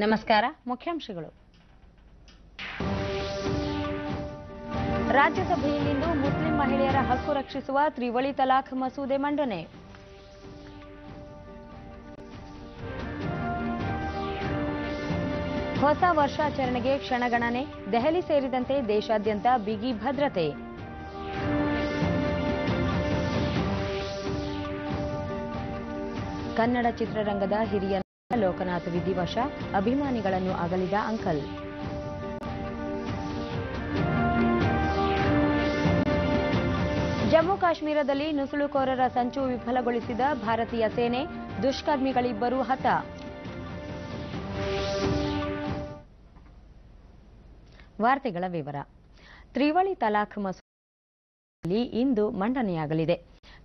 ನಮಸ್ಕಾರ. ಮುಖ್ಯಾಂಶಗಳು. ರಾಜ್ಯಸಭೆಯಲ್ಲಿಂದು ಮುಸ್ಲಿಂ ಮಹಿಳೆಯರ ಹಕ್ಕು ರಕ್ಷಿಸುವ ತ್ರಿವಳಿ ತಲಾಖ್ ಮಸೂದೆ ಮಂಡನೆ. ಹೊಸ ವರ್ಷಾಚರಣೆಗೆ ಕ್ಷಣಗಣನೆ. ದೆಹಲಿ ಸೇರಿದಂತೆ ದೇಶಾದ್ಯಂತ ಬಿಗಿ ಭದ್ರತೆ. ಕನ್ನಡ ಚಿತ್ರರಂಗದ ಹಿರಿಯ ನಟ ಲೋಕನಾಥ್ ವಿಧಿವಶ. ಅಭಿಮಾನಿಗಳನ್ನು ಅಗಲಿದ ಅಂಕಲ್. ಜಮ್ಮು ಕಾಶ್ಮೀರದಲ್ಲಿ ನುಸುಳುಕೋರರ ಸಂಚು ವಿಫಲಗೊಳಿಸಿದ ಭಾರತೀಯ ಸೇನೆ. ದುಷ್ಕರ್ಮಿಗಳಿಬ್ಬರು ಹತ. ವಾರ್ತೆಗಳ ವಿವರ. ತ್ರಿವಳಿ ತಲಾಖ್ ಮಸೂದೆ ಇಂದು ಮಂಡನೆಯಾಗಲಿದೆ.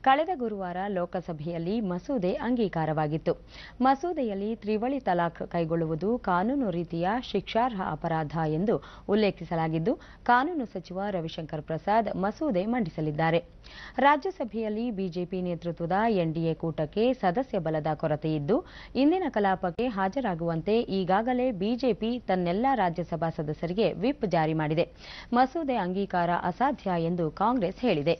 ಕಳೆದ ಗುರುವಾರ ಲೋಕಸಭೆಯಲ್ಲಿ ಮಸೂದೆ ಅಂಗೀಕಾರವಾಗಿತ್ತು. ಮಸೂದೆಯಲ್ಲಿ ತ್ರಿವಳಿ ತಲಾಖ್ ಕೈಗೊಳ್ಳುವುದು ಕಾನೂನು ರೀತಿಯ ಶಿಕ್ಷಾರ್ಹ ಅಪರಾಧ ಎಂದು ಉಲ್ಲೇಖಿಸಲಾಗಿದ್ದು, ಕಾನೂನು ಸಚಿವ ರವಿಶಂಕರ್ ಪ್ರಸಾದ್ ಮಸೂದೆ ಮಂಡಿಸಲಿದ್ದಾರೆ. ರಾಜ್ಯಸಭೆಯಲ್ಲಿ ಬಿಜೆಪಿ ನೇತೃತ್ವದ ಎನ್ಡಿಎ ಕೂಟಕ್ಕೆ ಸದಸ್ಯ ಬಲದ ಕೊರತೆಯಿದ್ದು, ಇಂದಿನ ಕಲಾಪಕ್ಕೆ ಹಾಜರಾಗುವಂತೆ ಈಗಾಗಲೇ ಬಿಜೆಪಿ ತನ್ನೆಲ್ಲಾ ರಾಜ್ಯಸಭಾ ಸದಸ್ಯರಿಗೆ ವಿಪ್ ಜಾರಿ ಮಾಡಿದೆ. ಮಸೂದೆ ಅಂಗೀಕಾರ ಅಸಾಧ್ಯ ಎಂದು ಕಾಂಗ್ರೆಸ್ ಹೇಳಿದೆ.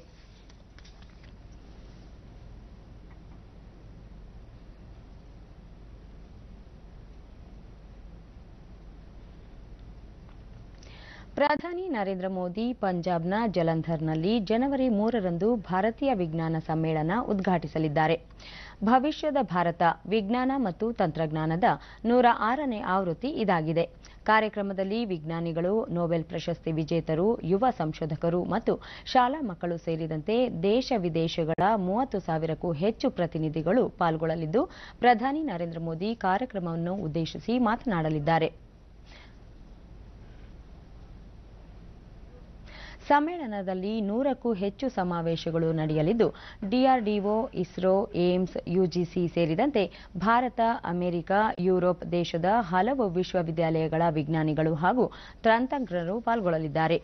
ಪ್ರಧಾನಿ ನರೇಂದ್ರ ಮೋದಿ ಪಂಜಾಬ್ನ ಜಲಂಧರ್ನಲ್ಲಿ ಜನವರಿ 3ರಂದು ಭಾರತೀಯ ವಿಜ್ಞಾನ ಸಮ್ಮೇಳನ ಉದ್ಘಾಟಿಸಲಿದ್ದಾರೆ. ಭವಿಷ್ಯದ ಭಾರತ ವಿಜ್ಞಾನ ಮತ್ತು ತಂತ್ರಜ್ಞಾನದ 106ನೇ ಆವೃತ್ತಿ ಇದಾಗಿದೆ. ಕಾರ್ಯಕ್ರಮದಲ್ಲಿ ವಿಜ್ಞಾನಿಗಳು, ನೊಬೆಲ್ ಪ್ರಶಸ್ತಿ ವಿಜೇತರು, ಯುವ ಸಂಶೋಧಕರು ಮತ್ತು ಶಾಲಾ ಮಕ್ಕಳು ಸೇರಿದಂತೆ ದೇಶ ವಿದೇಶಗಳ 30,000ಕ್ಕೂ ಹೆಚ್ಚು ಪ್ರತಿನಿಧಿಗಳು ಪಾಲ್ಗೊಳ್ಳಲಿದ್ದು, ಪ್ರಧಾನಿ ನರೇಂದ್ರ ಮೋದಿ ಕಾರ್ಯಕ್ರಮವನ್ನು ಉದ್ದೇಶಿಸಿ ಮಾತನಾಡಲಿದ್ದಾರೆ. ಸಮ್ಮೇಳನದಲ್ಲಿ 100ಕ್ಕೂ ಹೆಚ್ಚು ಸಮಾವೇಶಗಳು ನಡೆಯಲಿದ್ದು, ಡಿಆರ್ಡಿಒ, ಇಸ್ರೋ, ಏಮ್ಸ್, ಯುಜಿಸಿ ಸೇರಿದಂತೆ ಭಾರತ, ಅಮೆರಿಕ, ಯುರೋಪ್ ದೇಶದ ಹಲವು ವಿಶ್ವವಿದ್ಯಾಲಯಗಳ ವಿಜ್ಞಾನಿಗಳು ಹಾಗೂ ತಂತ್ರಜ್ಞರು ಪಾಲ್ಗೊಳ್ಳಲಿದ್ದಾರೆ.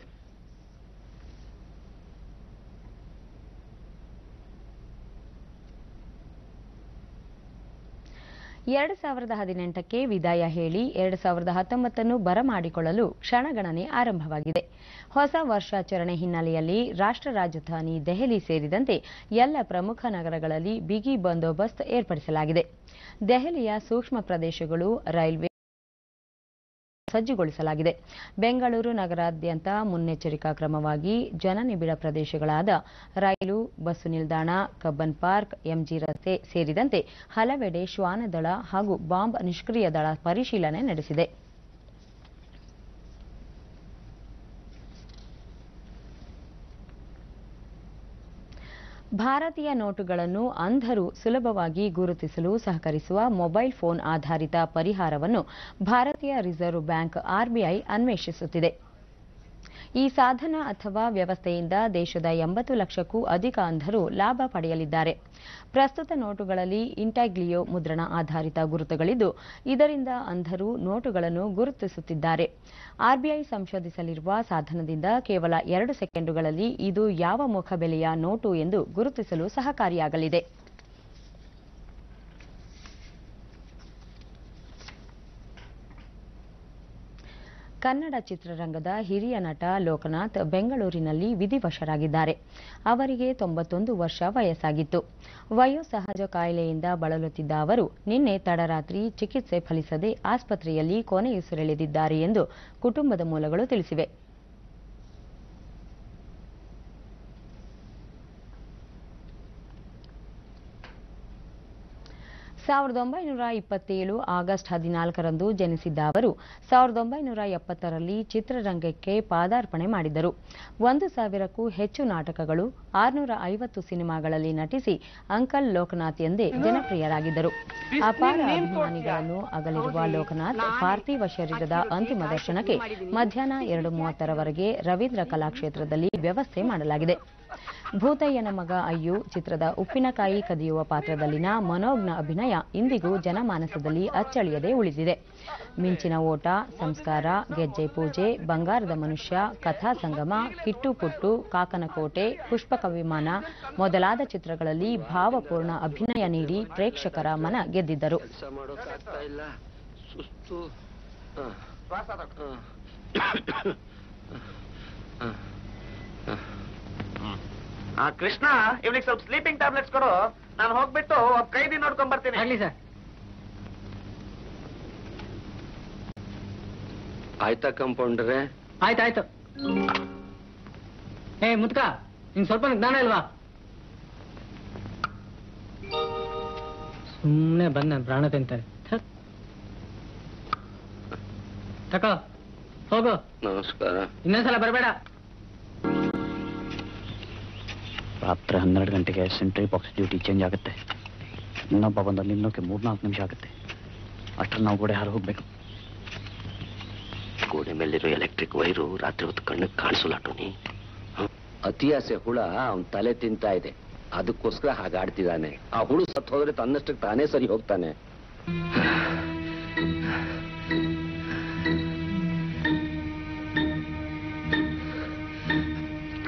ಎರಡು 2018ಕ್ಕೆ ವಿದಾಯ ಹೇಳಿ 2019 ಬರಮಾಡಿಕೊಳ್ಳಲು ಕ್ಷಣಗಣನೆ ಆರಂಭವಾಗಿದೆ. ಹೊಸ ವರ್ಷಾಚರಣೆ ಹಿನ್ನೆಲೆಯಲ್ಲಿ ರಾಷ್ಟ್ರ ರಾಜಧಾನಿ ದೆಹಲಿ ಸೇರಿದಂತೆ ಎಲ್ಲ ಪ್ರಮುಖ ನಗರಗಳಲ್ಲಿ ಬಿಗಿ ಬಂದೋಬಸ್ತ್ ಏರ್ಪಡಿಸಲಾಗಿದೆ. ದೆಹಲಿಯ ಸೂಕ್ಷ್ಮ ಪ್ರದೇಶಗಳು, ರೈಲ್ವೆ ಸಜ್ಜುಗೊಳಿಸಲಾಗಿದೆ. ಬೆಂಗಳೂರು ನಗರಾದ್ಯಂತ ಮುನ್ನೆಚ್ಚರಿಕಾ ಕ್ರಮವಾಗಿ ಜನನಿಬಿಡ ಪ್ರದೇಶಗಳಾದ ರೈಲು, ಬಸ್ಸು ನಿಲ್ದಾಣ, ಕಬ್ಬನ್ ಪಾರ್ಕ್, ಎಂಜಿ ರಸ್ತೆ ಸೇರಿದಂತೆ ಹಲವೆಡೆ ಶ್ವಾನದಳ ಹಾಗೂ ಬಾಂಬ್ ನಿಷ್ಕ್ರಿಯ ದಳ ಪರಿಶೀಲನೆ ನಡೆಸಿದೆ. ಭಾರತೀಯ ನೋಟುಗಳನ್ನು ಅಂಧರು ಸುಲಭವಾಗಿ ಗುರುತಿಸಲು ಸಹಕರಿಸುವ ಮೊಬೈಲ್ ಫೋನ್ ಆಧಾರಿತ ಪರಿಹಾರವನ್ನು ಭಾರತೀಯ ರಿಸರ್ವ್ ಬ್ಯಾಂಕ್ ಆರ್ಬಿಐ ಅನ್ವೇಷಿಸುತ್ತಿದೆ. ಈ ಸಾಧನ ಅಥವಾ ವ್ಯವಸ್ಥೆಯಿಂದ ದೇಶದ 80 ಲಕ್ಷಕ್ಕೂ ಅಧಿಕ ಅಂಧರು ಲಾಭ ಪಡೆಯಲಿದ್ದಾರೆ. ಪ್ರಸ್ತುತ ನೋಟುಗಳಲ್ಲಿ ಇಂಟಾಗ್ಲಿಯೋ ಮುದ್ರಣ ಆಧಾರಿತ ಗುರುತುಗಳಿದ್ದು, ಇದರಿಂದ ಅಂಧರು ನೋಟುಗಳನ್ನು ಗುರುತಿಸುತ್ತಿದ್ದಾರೆ. ಆರ್ಬಿಐ ಸಂಶೋಧಿಸಲಿರುವ ಸಾಧನದಿಂದ ಕೇವಲ 2 ಸೆಕೆಂಡುಗಳಲ್ಲಿ ಇದು ಯಾವ ಮುಖಬೆಲೆಯ ನೋಟು ಎಂದು ಗುರುತಿಸಲು ಸಹಕಾರಿಯಾಗಲಿದೆ. ಕನ್ನಡ ಚಿತ್ರರಂಗದ ಹಿರಿಯ ನಟ ಲೋಕನಾಥ್ ಬೆಂಗಳೂರಿನಲ್ಲಿ ವಿಧಿವಶರಾಗಿದ್ದಾರೆ. ಅವರಿಗೆ 91 ವರ್ಷ ವಯಸ್ಸಾಗಿತ್ತು. ವಯೋಸಹಜ ಕಾಯಿಲೆಯಿಂದ ಬಳಲುತ್ತಿದ್ದ ಅವರು ನಿನ್ನೆ ತಡರಾತ್ರಿ ಚಿಕಿತ್ಸೆ ಫಲಿಸದೆ ಆಸ್ಪತ್ರೆಯಲ್ಲಿ ಕೊನೆಯುಸಿರೆಳೆದಿದ್ದಾರೆ ಎಂದು ಕುಟುಂಬದ ಮೂಲಗಳು ತಿಳಿಸಿವೆ. 1927 ಆಗಸ್ಟ್ 14ರಂದು ಜನಿಸಿದ್ದ ಅವರು 1970ರಲ್ಲಿ ಚಿತ್ರರಂಗಕ್ಕೆ ಪಾದಾರ್ಪಣೆ ಮಾಡಿದರು. 1,000ಕ್ಕೂ ಹೆಚ್ಚು ನಾಟಕಗಳು, 650 ಸಿನಿಮಾಗಳಲ್ಲಿ ನಟಿಸಿ ಅಂಕಲ್ ಲೋಕನಾಥ್ ಎಂದೇ ಜನಪ್ರಿಯರಾಗಿದ್ದರು. ಅಪಾರ ಅಭಿಮಾನಿಗಳನ್ನು ಅಗಲಿರುವ ಲೋಕನಾಥ್ ಪಾರ್ಥಿವ ಶರೀರದ ಅಂತಿಮ ದರ್ಶನಕ್ಕೆ ಮಧ್ಯಾಹ್ನ 2:30ರವರೆಗೆ ರವೀಂದ್ರ ಕಲಾಕ್ಷೇತ್ರದಲ್ಲಿ ವ್ಯವಸ್ಥೆ ಮಾಡಲಾಗಿದೆ. ಭೂತಯ್ಯನ ಮಗ ಅಯ್ಯು ಚಿತ್ರದ ಉಪ್ಪಿನಕಾಯಿ ಕದಿಯುವ ಪಾತ್ರದಲ್ಲಿನ ಮನೋಜ್ಞ ಅಭಿನಯ ಇಂದಿಗೂ ಜನಮಾನಸದಲ್ಲಿ ಅಚ್ಚಳಿಯದೆ ಉಳಿದಿದೆ. ಮಿಂಚಿನ ಓಟ, ಸಂಸ್ಕಾರ, ಗೆಜ್ಜೆ ಪೂಜೆ, ಬಂಗಾರದ ಮನುಷ್ಯ, ಕಥಾ ಸಂಗಮ, ಕಿಟ್ಟು ಪುಟ್ಟು, ಕಾಕನಕೋಟೆ, ಪುಷ್ಪಕ ವಿಮಾನ ಮೊದಲಾದ ಚಿತ್ರಗಳಲ್ಲಿ ಭಾವಪೂರ್ಣ ಅಭಿನಯ ನೀಡಿ ಪ್ರೇಕ್ಷಕರ ಮನ ಗೆದ್ದಿದ್ದರು. ಕೃಷ್ಣ, ಇವನಿಗೆ ಸ್ವಲ್ಪ ಸ್ಲೀಪಿಂಗ್ ಟ್ಯಾಬ್ಲೆಟ್ಸ್ ಕೊಡು. ನಾನು ಹೋಗ್ಬಿಟ್ಟು ಕೈದಿ ನೋಡ್ಕೊಂಡ್ ಬರ್ತೀನಿ. ಆಗ್ಲಿ ಸರ್. ಆಯ್ತಾ ಕಂಪೌಂಡ್ರೆ? ಆಯ್ತಾಯ್ತು. ಮುದ್ಕ, ನಿಂಗೆ ಸ್ವಲ್ಪ ಜ್ಞಾನ ಇಲ್ವಾ? ಸುಮ್ಮನೆ ಬಂದ ಪ್ರಾಣ ತಿಂತಾರೆ. ತಕೋ, ಹೋಗು. ನಮಸ್ಕಾರ. ಇನ್ನೊಂದ್ಸಲ ಬರಬೇಡ. ರಾತ್ರಿ 12 ಗಂಟೆಗೆ ಸೆಂಟ್ರಿ ಬಾಕ್ಸ್ ಡ್ಯೂಟಿ ಚೇಂಜ್ ಆಗುತ್ತೆ. ಇನ್ನೊಬ್ಬ ಬಂದಲ್ಲಿ ಇನ್ನೋಕೆ 3-4 ನಿಮಿಷ ಆಗುತ್ತೆ. ಅಷ್ಟರಲ್ಲಿ ನಾವು ಗೋಡೆ ಹಾರು ಹೋಗ್ಬೇಕು. ಗೋಡೆ ಮೇಲಿರೋ ಎಲೆಕ್ಟ್ರಿಕ್ ವೈರು ರಾತ್ರಿ ಹೊತ್ತು ಕಣ್ಣಿಗೆ ಕಾಣಿಸಲ್ಲ ಟೋನಿ. ಅತಿ ಆಸೆ ಹುಳ ಅವನ್ ತಲೆ ತಿಂತಾ ಇದೆ, ಅದಕ್ಕೋಸ್ಕರ ಹಾಗಾಡ್ತಿದ್ದಾನೆ. ಆ ಹುಳು ಸತ್ತು ಹೋದ್ರೆ ತನ್ನಷ್ಟಕ್ಕೆ ತಾನೇ ಸರಿ ಹೋಗ್ತಾನೆ.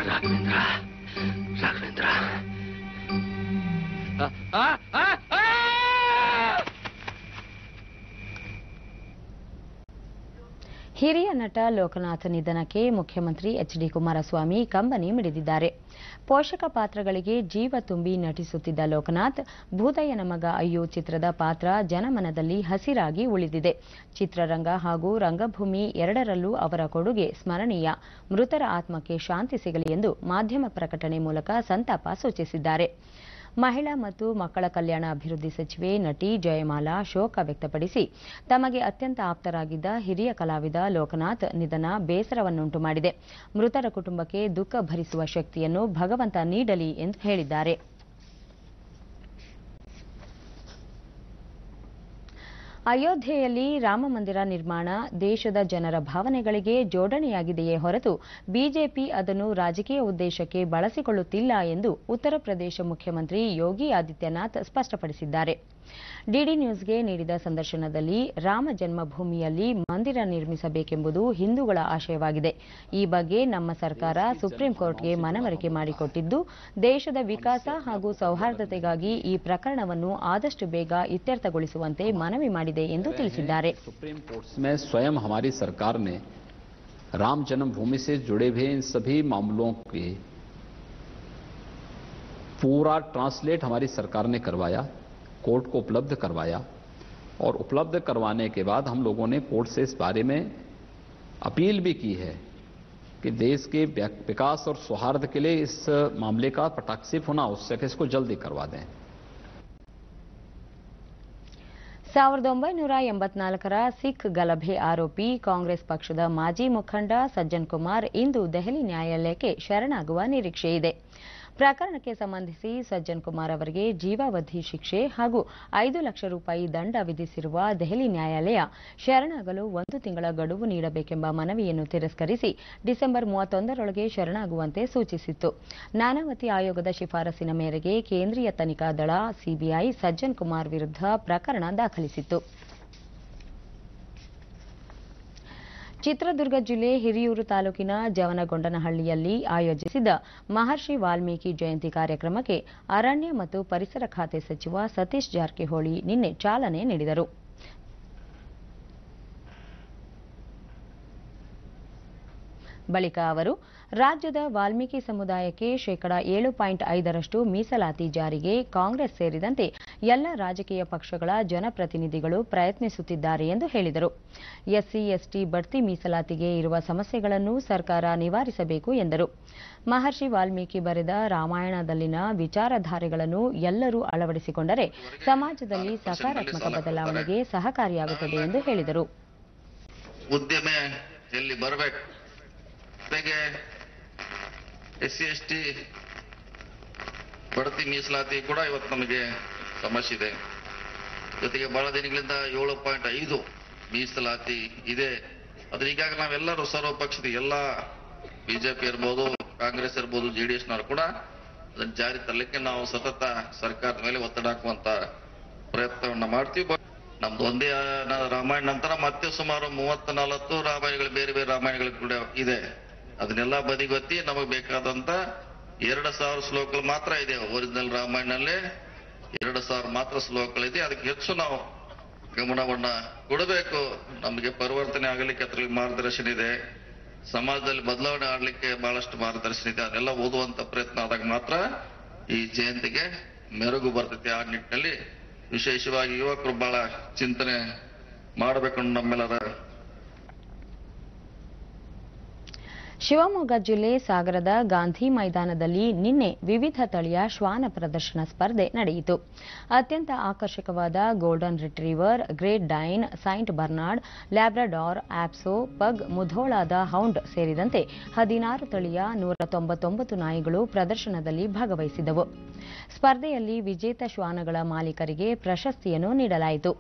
ರಾಘವೇಂದ್ರ, ರಾಘವೇಂದ್ರ. ಹಿರಿಯ ನಟ ಲೋಕನಾಥ್ ನಿಧನಕ್ಕೆ ಮುಖ್ಯಮಂತ್ರಿ ಎಚ್.ಡಿ. ಕುಮಾರಸ್ವಾಮಿ ಕಂಬನಿ ಮಿಡಿದಿದ್ದಾರೆ. ಪೋಷಕ ಪಾತ್ರಗಳಿಗೆ ಜೀವ ತುಂಬಿ ನಟಿಸುತ್ತಿದ್ದ ಲೋಕನಾಥ್, ಭೂದಯ್ಯನ ಮಗ ಅಯ್ಯು ಚಿತ್ರದ ಪಾತ್ರ ಜನಮನದಲ್ಲಿ ಹಸಿರಾಗಿ ಉಳಿದಿದೆ. ಚಿತ್ರರಂಗ ಹಾಗೂ ರಂಗಭೂಮಿ ಎರಡರಲ್ಲೂ ಅವರ ಕೊಡುಗೆ ಸ್ಮರಣೀಯ. ಮೃತರ ಆತ್ಮಕ್ಕೆ ಶಾಂತಿ ಸಿಗಲಿ ಎಂದು ಮಾಧ್ಯಮ ಪ್ರಕಟಣೆ ಮೂಲಕ ಸಂತಾಪ ಸೂಚಿಸಿದ್ದಾರೆ. ಮಹಿಳಾ ಮತ್ತು ಮಕ್ಕಳ ಕಲ್ಯಾಣ ಅಭಿವೃದ್ಧಿ ಸಚಿವೆ ನಟಿ ಜಯಮಾಲಾ ಶೋಕ ವ್ಯಕ್ತಪಡಿಸಿ, ತಮಗೆ ಅತ್ಯಂತ ಆಪ್ತರಾಗಿದ್ದ ಹಿರಿಯ ಕಲಾವಿದ ಲೋಕನಾಥ್ ನಿಧನ ಬೇಸರವನ್ನುಂಟು ಮಾಡಿದೆ. ಮೃತರ ಕುಟುಂಬಕ್ಕೆ ದುಃಖ ಭರಿಸುವ ಶಕ್ತಿಯನ್ನು ಭಗವಂತ ನೀಡಲಿ ಎಂದು ಹೇಳಿದ್ದಾರೆ. ಅಯೋಧ್ಯೆಯಲ್ಲಿ ರಾಮ ಮಂದಿರ ನಿರ್ಮಾಣ ದೇಶದ ಜನರ ಭಾವನೆಗಳಿಗೆ ಜೋಡಣೆಯಾಗಿದೆಯೇ ಹೊರತು ಬಿಜೆಪಿ ಅದನ್ನು ರಾಜಕೀಯ ಉದ್ದೇಶಕ್ಕೆ ಬಳಸಿಕೊಳ್ಳುತ್ತಿಲ್ಲ ಎಂದು ಉತ್ತರ ಪ್ರದೇಶ ಮುಖ್ಯಮಂತ್ರಿ ಯೋಗಿ ಆದಿತ್ಯನಾಥ್ ಸ್ಪಷ್ಟಪಡಿಸಿದ್ದಾರೆ. ಡಿಡಿ ನ್ಯೂಸ್ಗೆ ನೀಡಿದ ಸಂದರ್ಶನದಲ್ಲಿ, ರಾಮ ಜನ್ಮಭೂಮಿಯಲ್ಲಿ ಮಂದಿರ ನಿರ್ಮಿಸಬೇಕೆಂಬುದು ಹಿಂದೂಗಳ ಆಶಯವಾಗಿದೆ. ಈ ಬಗ್ಗೆ ನಮ್ಮ ಸರ್ಕಾರ ಸುಪ್ರೀಂ ಕೋರ್ಟ್ಗೆ ಮನವರಿಕೆ ಮಾಡಿಕೊಟ್ಟಿದ್ದು, ದೇಶದ ವಿಕಾಸ ಹಾಗೂ ಸೌಹಾರ್ದತೆಗಾಗಿ ಈ ಪ್ರಕರಣವನ್ನು ಆದಷ್ಟು ಬೇಗ ಇತ್ಯರ್ಥಗೊಳಿಸುವಂತೆ ಮನವಿ ಮಾಡಿದೆ ಎಂದು ತಿಳಿಸಿದ್ದಾರೆ. सुप्रीम कोर्ट में स्वयं हमारी सरकार ने राम जन्मभूमि से जुड़े हुए इन सभी मामलों के पूरा ट्रांसलेट हमारी सरकार ने करवाया, कोर्ट को उपलब्ध करवाया और उपलब्ध करवाने के बाद हम लोगों ने कोर्ट से इस बारे में अपील भी की है कि देश के विकास और सौहार्द के लिए इस मामले का पटाक्षेप होना आवश्यक है, इसको जल्दी करवा दें. 1984ರ ಸಿಖ್ ಗಲಭೆ ಆರೋಪಿ ಕಾಂಗ್ರೆಸ್ ಪಕ್ಷದ ಮಾಜಿ ಮುಖಂಡ ಸಜ್ಜನ್ ಕುಮಾರ್ ಇಂದು ದೆಹಲಿ ನ್ಯಾಯಾಲಯಕ್ಕೆ ಶರಣಾಗುವ ನಿರೀಕ್ಷೆಯಿದೆ. ಪ್ರಕರಣಕ್ಕೆ ಸಂಬಂಧಿಸಿ ಸಜ್ಜನ್ ಕುಮಾರ್ ಅವರಿಗೆ ಜೀವಾವಧಿ ಶಿಕ್ಷೆ ಹಾಗೂ 5 ಲಕ್ಷ ರೂಪಾಯಿ ದಂಡ ವಿಧಿಸಿರುವ ದೆಹಲಿ ನ್ಯಾಯಾಲಯ ಶರಣಾಗಲು 1 ತಿಂಗಳ ಗಡುವು ನೀಡಬೇಕೆಂಬ ಮನವಿಯನ್ನು ತಿರಸ್ಕರಿಸಿ ಡಿಸೆಂಬರ್ 31ರೊಳಗೆ ಶರಣಾಗುವಂತೆ ಸೂಚಿಸಿತ್ತು. ನಾನಾವತಿ ಆಯೋಗದ ಶಿಫಾರಸಿನ ಮೇರೆಗೆ ಕೇಂದ್ರೀಯ ತನಿಖಾ ದಳ ಸಿಬಿಐ ಸಜ್ಜನ್ ಕುಮಾರ್ ವಿರುದ್ಧ ಪ್ರಕರಣ ದಾಖಲಿಸಿತ್ತು. ಚಿತ್ರದುರ್ಗ ಜಿಲ್ಲೆ ಹಿರಿಯೂರು ತಾಲೂಕಿನ ಜವನಗೊಂಡನಹಳ್ಳಿಯಲ್ಲಿ ಆಯೋಜಿಸಿದ್ದ ಮಹರ್ಷಿ ವಾಲ್ಮೀಕಿ ಜಯಂತಿ ಕಾರ್ಯಕ್ರಮಕ್ಕೆ ಅರಣ್ಯ ಮತ್ತು ಪರಿಸರ ಖಾತೆ ಸಚಿವ ಸತೀಶ್ ಜಾರಕಿಹೊಳಿ ನಿನ್ನೆ ಚಾಲನೆ ನೀಡಿದರು. ಬಳಿಕ ಅವರು ರಾಜ್ಯದ ವಾಲ್ಮೀಕಿ ಸಮುದಾಯಕ್ಕೆ ಶೇಕಡಾ 7.5ರಷ್ಟು ಮೀಸಲಾತಿ ಜಾರಿಗೆ ಕಾಂಗ್ರೆಸ್ ಸೇರಿದಂತೆ ಎಲ್ಲ ರಾಜಕೀಯ ಪಕ್ಷಗಳ ಜನಪ್ರತಿನಿಧಿಗಳು ಪ್ರಯತ್ನಿಸುತ್ತಿದ್ದಾರೆ ಎಂದು ಹೇಳಿದರು. ಎಸ್ಸಿ/ಎಸ್ಟಿ ಬಡ್ತಿ ಮೀಸಲಾತಿಗೆ ಇರುವ ಸಮಸ್ಯೆಗಳನ್ನು ಸರ್ಕಾರ ನಿವಾರಿಸಬೇಕು ಎಂದರು. ಮಹರ್ಷಿ ವಾಲ್ಮೀಕಿ ಬರೆದ ರಾಮಾಯಣದಲ್ಲಿನ ವಿಚಾರಧಾರೆಗಳನ್ನು ಎಲ್ಲರೂ ಅಳವಡಿಸಿಕೊಂಡರೆ ಸಮಾಜದಲ್ಲಿ ಸಕಾರಾತ್ಮಕ ಬದಲಾವಣೆಗೆ ಸಹಕಾರಿಯಾಗುತ್ತದೆ ಎಂದು ಹೇಳಿದರು. ಎಸ್ಸಿ/ಎಸ್ಟಿ ಬಡ್ತಿ ಮೀಸಲಾತಿ ಕೂಡ ಇವತ್ತು ನಮಗೆ ಸಮಸ್ಯೆ ಇದೆ. ಜೊತೆಗೆ ಬಹಳ ದಿನಗಳಿಂದ 7.5 ಮೀಸಲಾತಿ ಇದೆ. ಅದ್ರ ಈಗಾಗಲೇ ನಾವೆಲ್ಲರೂ ಸರ್ವ ಪಕ್ಷದ ಎಲ್ಲ ಬಿಜೆಪಿ ಇರ್ಬೋದು, ಕಾಂಗ್ರೆಸ್ ಇರ್ಬೋದು, ಜೆಡಿಎಸ್ನವರು ಕೂಡ ಅದನ್ನ ಜಾರಿ ತರಲಿಕ್ಕೆ ನಾವು ಸತತ ಸರ್ಕಾರದ ಮೇಲೆ ಒತ್ತಡ ಹಾಕುವಂತ ಪ್ರಯತ್ನವನ್ನ ಮಾಡ್ತೀವಿ. ನಮ್ದು ಒಂದೇ ರಾಮಾಯಣ ನಂತರ ಮತ್ತೆ ಸುಮಾರು 30-40 ರಾಮಾಯಣಗಳು, ಬೇರೆ ಬೇರೆ ರಾಮಾಯಣಗಳು ಕೂಡ ಇದೆ. ಅದನ್ನೆಲ್ಲ ಬದಿಗೊತ್ತಿ ನಮಗೆ ಬೇಕಾದಂತ 2000 ಶ್ಲೋಕಗಳು ಮಾತ್ರ ಇದೆ. ಒರಿಜಿನಲ್ ರಾಮಾಯಣಲ್ಲೇ 2000 ಮಾತ್ರ ಶ್ಲೋಕಗಳಿದೆ. ಅದಕ್ಕೆ ಹೆಚ್ಚು ನಾವು ಗಮನವನ್ನ ಕೊಡಬೇಕು. ನಮಗೆ ಪರಿವರ್ತನೆ ಆಗಲಿಕ್ಕೆ ಅದರಲ್ಲಿ ಮಾರ್ಗದರ್ಶನ ಇದೆ, ಸಮಾಜದಲ್ಲಿ ಬದಲಾವಣೆ ಆಗಲಿಕ್ಕೆ ಬಹಳಷ್ಟು ಮಾರ್ಗದರ್ಶನ ಇದೆ. ಅದೆಲ್ಲ ಓದುವಂತ ಪ್ರಯತ್ನ ಆದಾಗ ಮಾತ್ರ ಈ ಜಯಂತಿಗೆ ಮೆರುಗು ಬರ್ತೈತಿ. ಆ ನಿಟ್ಟಿನಲ್ಲಿ ವಿಶೇಷವಾಗಿ ಯುವಕರು ಬಹಳ ಚಿಂತನೆ ಮಾಡಬೇಕು ನಮ್ಮೆಲ್ಲರ. ಶಿವಮೊಗ್ಗ ಜಿಲ್ಲೆ ಸಾಗರದ ಗಾಂಧಿ ಮೈದಾನದಲ್ಲಿ ನಿನ್ನೆ ವಿವಿಧ ತಳಿಯ ಶ್ವಾನ ಪ್ರದರ್ಶನ ಸ್ಪರ್ಧೆ ನಡೆಯಿತು. ಅತ್ಯಂತ ಆಕರ್ಷಕವಾದ golden retriever, Great Dane, Saint Bernard, Labrador, apso, pug, ಮುಧೋಳಾದ ಹೌಂಡ್ ಸೇರಿದಂತೆ 16 ತಳಿಯ 199 ನಾಯಿಗಳು ಪ್ರದರ್ಶನದಲ್ಲಿ ಭಾಗವಹಿಸಿದವು. ಸ್ಪರ್ಧೆಯಲ್ಲಿ ವಿಜೇತ ಶ್ವಾನಗಳ ಮಾಲೀಕರಿಗೆ ಪ್ರಶಸ್ತಿಯನ್ನು ನೀಡಲಾಯಿತು.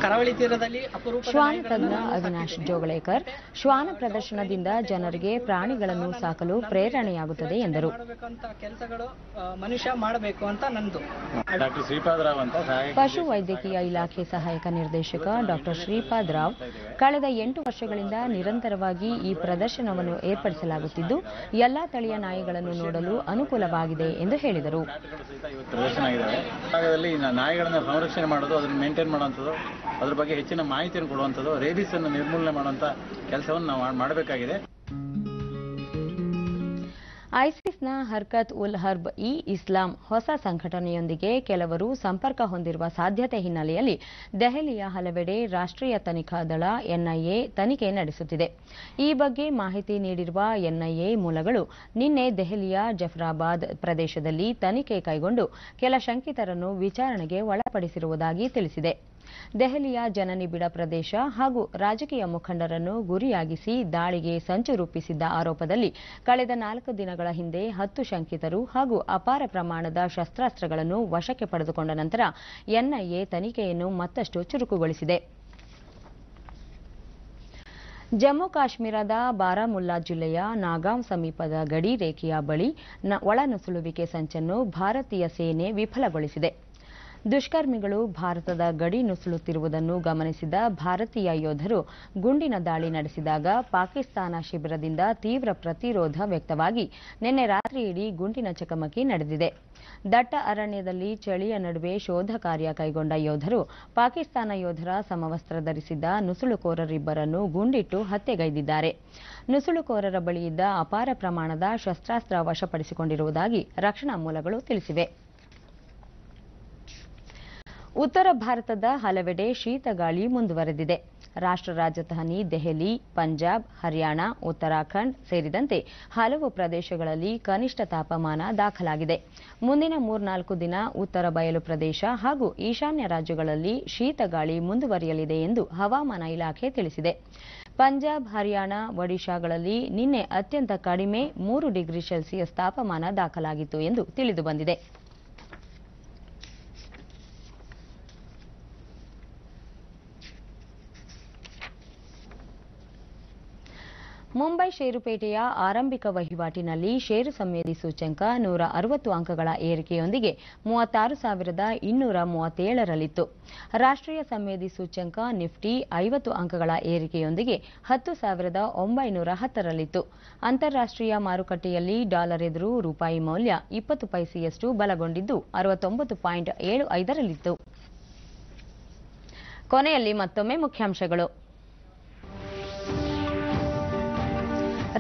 ಕರಾವಳಿ ತೀರದಲ್ಲಿ ಶ್ವಾನ ತಜ್ಞ ಅವಿನಾಶ್ ಜೋಗಳೇಕರ್, ಶ್ವಾನ ಪ್ರದರ್ಶನದಿಂದ ಜನರಿಗೆ ಪ್ರಾಣಿಗಳನ್ನು ಸಾಕಲು ಪ್ರೇರಣೆಯಾಗುತ್ತದೆ ಎಂದರು. ಕೆಲಸಗಳು ಮನುಷ್ಯ ಮಾಡಬೇಕು ಅಂತ ನಂದು. ಡಾಕ್ಟರ್ ಶ್ರೀಪಾದ್ ರಾವ್ ಅಂತ ಪಶು ವೈದ್ಯಕೀಯ ಇಲಾಖೆ ಸಹಾಯಕ ನಿರ್ದೇಶಕ ಡಾಕ್ಟರ್ ಶ್ರೀಪಾದ್ ರಾವ್, ಕಳೆದ 8 ವರ್ಷಗಳಿಂದ ನಿರಂತರವಾಗಿ ಈ ಪ್ರದರ್ಶನವನ್ನು ಏರ್ಪಡಿಸಲಾಗುತ್ತಿದ್ದು ಎಲ್ಲಾ ತಳಿಯ ನಾಯಿಗಳನ್ನು ನೋಡಲು ಅನುಕೂಲವಾಗಿದೆ ಎಂದು ಹೇಳಿದರು. ಪ್ರದರ್ಶನ ಆಗಿದ್ದಾವೆ. ಭಾಗದಲ್ಲಿ ನಾಯಿಗಳನ್ನು ಸಂರಕ್ಷಣೆ ಮಾಡೋದು, ಅದನ್ನು ಮೇಂಟೈನ್ ಮಾಡುವಂಥದ್ದು, ಅದ್ರ ಬಗ್ಗೆ ಹೆಚ್ಚಿನ ಮಾಹಿತಿಯನ್ನು ಕೊಡುವಂಥದ್ದು, ರೇಬಿಸ್ ಅನ್ನು ನಿರ್ಮೂಲನೆ ಮಾಡುವಂಥ ಕೆಲಸವನ್ನು ನಾವು ಮಾಡಬೇಕಾಗಿದೆ. ಐಸಿಸ್ನ ಹರ್ಕತ್ ಉಲ್ ಹರ್ಬ್ ಇ ಇಸ್ಲಾಂ ಹೊಸ ಸಂಘಟನೆಯೊಂದಿಗೆ ಕೆಲವರು ಸಂಪರ್ಕ ಹೊಂದಿರುವ ಸಾಧ್ಯತೆ ಹಿನ್ನೆಲೆಯಲ್ಲಿ ದೆಹಲಿಯ ಹಲವೆಡೆ ರಾಷ್ಟ್ರೀಯ ತನಿಖಾ ದಳ ಎನ್ಐಎ ತನಿಖೆ ನಡೆಸುತ್ತಿದೆ. ಈ ಬಗ್ಗೆ ಮಾಹಿತಿ ನೀಡಿರುವ ಎನ್ಐಎ ಮೂಲಗಳು ನಿನ್ನೆ ದೆಹಲಿಯ ಜಫರಾಬಾದ್ ಪ್ರದೇಶದಲ್ಲಿ ತನಿಖೆ ಕೈಗೊಂಡು ಕೆಲ ಶಂಕಿತರನ್ನು ವಿಚಾರಣೆಗೆ ಒಳಪಡಿಸಿರುವುದಾಗಿ ತಿಳಿಸಿದೆ. ದೆಹಲಿಯ ಜನನಿಬಿಡ ಪ್ರದೇಶ ಹಾಗೂ ರಾಜಕೀಯ ಮುಖಂಡರನ್ನು ಗುರಿಯಾಗಿಸಿ ದಾಳಿಗೆ ಸಂಚು ರೂಪಿಸಿದ್ದ ಆರೋಪದಲ್ಲಿ ಕಳೆದ 4 ದಿನಗಳ ಹಿಂದೆ 10 ಶಂಕಿತರು ಹಾಗೂ ಅಪಾರ ಪ್ರಮಾಣದ ಶಸ್ತ್ರಾಸ್ತ್ರಗಳನ್ನು ವಶಕ್ಕೆ ಪಡೆದುಕೊಂಡ ನಂತರ ಎನ್ಐಎ ತನಿಖೆಯನ್ನು ಮತ್ತಷ್ಟು ಚುರುಕುಗೊಳಿಸಿದೆ. ಜಮ್ಮು ಕಾಶ್ಮೀರದ ಬಾರಾಮುಲ್ಲಾ ಜಿಲ್ಲೆಯ ನಾಗಾಂವ್ ಸಮೀಪದ ಗಡಿ ರೇಖೆಯ ಬಳಿ ಒಳನುಸುಳುವಿಕೆ ಸಂಚನ್ನು ಭಾರತೀಯ ಸೇನೆ ವಿಫಲಗೊಳಿಸಿದೆ. ದುಷ್ಕರ್ಮಿಗಳು ಭಾರತದ ಗಡಿ ನುಸುಳುತ್ತಿರುವುದನ್ನು ಗಮನಿಸಿದ ಭಾರತೀಯ ಯೋಧರು ಗುಂಡಿನ ದಾಳಿ ನಡೆಸಿದಾಗ ಪಾಕಿಸ್ತಾನ ಶಿಬಿರದಿಂದ ತೀವ್ರ ಪ್ರತಿರೋಧ ವ್ಯಕ್ತವಾಗಿ ನಿನ್ನೆ ರಾತ್ರಿಯಿಡೀ ಗುಂಡಿನ ಚಕಮಕಿ ನಡೆದಿದೆ. ದಟ್ಟ ಅರಣ್ಯದಲ್ಲಿ ಚಳಿಯ ನಡುವೆ ಶೋಧ ಕಾರ್ಯ ಕೈಗೊಂಡ ಯೋಧರು ಪಾಕಿಸ್ತಾನ ಯೋಧರ ಸಮವಸ್ತ್ರ ಧರಿಸಿದ್ದ ನುಸುಳುಕೋರರಿಬ್ಬರನ್ನು ಗುಂಡಿಟ್ಟು ಹತ್ಯೆಗೈದಿದ್ದಾರೆ. ನುಸುಳುಕೋರರ ಬಳಿಯಿದ್ದ ಅಪಾರ ಪ್ರಮಾಣದ ಶಸ್ತ್ರಾಸ್ತ್ರ ವಶಪಡಿಸಿಕೊಂಡಿರುವುದಾಗಿ ರಕ್ಷಣಾ ಮೂಲಗಳು ತಿಳಿಸಿವೆ. ಉತ್ತರ ಭಾರತದ ಹಲವೆಡೆ ಶೀತಗಾಳಿ ಮುಂದುವರೆದಿದೆ. ರಾಷ್ಟ್ರ ರಾಜಧಾನಿ ದೆಹಲಿ, ಪಂಜಾಬ್, ಹರಿಯಾಣ, ಉತ್ತರಾಖಂಡ್ ಸೇರಿದಂತೆ ಹಲವು ಪ್ರದೇಶಗಳಲ್ಲಿ ಕನಿಷ್ಠ ತಾಪಮಾನ ದಾಖಲಾಗಿದೆ. ಮುಂದಿನ 3-4 ದಿನ ಉತ್ತರ ಬಯಲು ಪ್ರದೇಶ ಹಾಗೂ ಈಶಾನ್ಯ ರಾಜ್ಯಗಳಲ್ಲಿ ಶೀತಗಾಳಿ ಮುಂದುವರಿಯಲಿದೆ ಎಂದು ಹವಾಮಾನ ಇಲಾಖೆ ತಿಳಿಸಿದೆ. ಪಂಜಾಬ್, ಹರಿಯಾಣ, ಒಡಿಶಾಗಳಲ್ಲಿ ನಿನ್ನೆ ಅತ್ಯಂತ ಕಡಿಮೆ 3 ಡಿಗ್ರಿ ಸೆಲ್ಸಿಯಸ್ ತಾಪಮಾನ ದಾಖಲಾಗಿತ್ತು ಎಂದು ತಿಳಿದುಬಂದಿದೆ. ಮುಂಬೈ ಷೇರುಪೇಟೆಯ ಆರಂಭಿಕ ವಹಿವಾಟಿನಲ್ಲಿ ಷೇರು ಸಂವೇದಿ ಸೂಚ್ಯಂಕ 160 ಅಂಕಗಳ ಏರಿಕೆಯೊಂದಿಗೆ 36,237ರಲ್ಲಿತ್ತು. ರಾಷ್ಟ್ರೀಯ ಸಂವೇದಿ ಸೂಚ್ಯಂಕ ನಿಫ್ಟಿ 50 ಅಂಕಗಳ ಏರಿಕೆಯೊಂದಿಗೆ 10,910ರಲ್ಲಿತ್ತು. ಅಂತಾರಾಷ್ಟ್ರೀಯ ಮಾರುಕಟ್ಟೆಯಲ್ಲಿ ಡಾಲರ್ ಎದುರು ರೂಪಾಯಿ ಮೌಲ್ಯ 20 ಪೈಸೆಯಷ್ಟು ಬಲಗೊಂಡಿದ್ದು 69.75ರಲ್ಲಿತ್ತು. ಕೊನೆಯಲ್ಲಿ ಮತ್ತೊಮ್ಮೆ ಮುಖ್ಯಾಂಶಗಳು.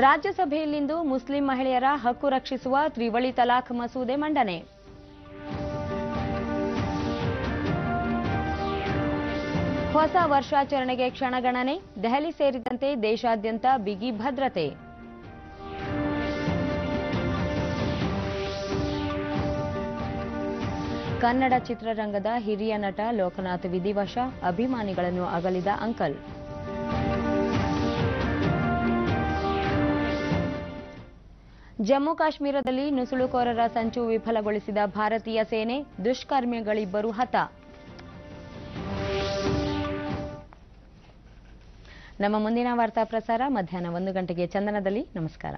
ರಾಜ್ಯಸಭೆಯಲ್ಲಿಂದು ಮುಸ್ಲಿಂ ಮಹಿಳೆಯರ ಹಕ್ಕು ರಕ್ಷಿಸುವ ತ್ರಿವಳಿ ತಲಾಖ್ ಮಸೂದೆ ಮಂಡನೆ. ಹೊಸ ವರ್ಷಾಚರಣೆಗೆ ಕ್ಷಣಗಣನೆ, ದೆಹಲಿ ಸೇರಿದಂತೆ ದೇಶಾದ್ಯಂತ ಬಿಗಿ ಭದ್ರತೆ. ಕನ್ನಡ ಚಿತ್ರರಂಗದ ಹಿರಿಯ ನಟ ಲೋಕನಾಥ್ ವಿಧಿವಶ, ಅಭಿಮಾನಿಗಳನ್ನು ಅಗಲಿದ ಅಂಕಲ್. ಜಮ್ಮು ಕಾಶ್ಮೀರದಲ್ಲಿ ನುಸುಳುಕೋರರ ಸಂಚು ವಿಫಲಗೊಳಿಸಿದ ಭಾರತೀಯ ಸೇನೆ, ದುಷ್ಕರ್ಮಿಗಳಿಬ್ಬರು ಹತ. ನಮ್ಮ ಮುಂದಿನ ವಾರ್ತಾ ಪ್ರಸಾರ ಮಧ್ಯಾಹ್ನ 1 ಗಂಟೆಗೆ ಚಂದನದಲ್ಲಿ. ನಮಸ್ಕಾರ.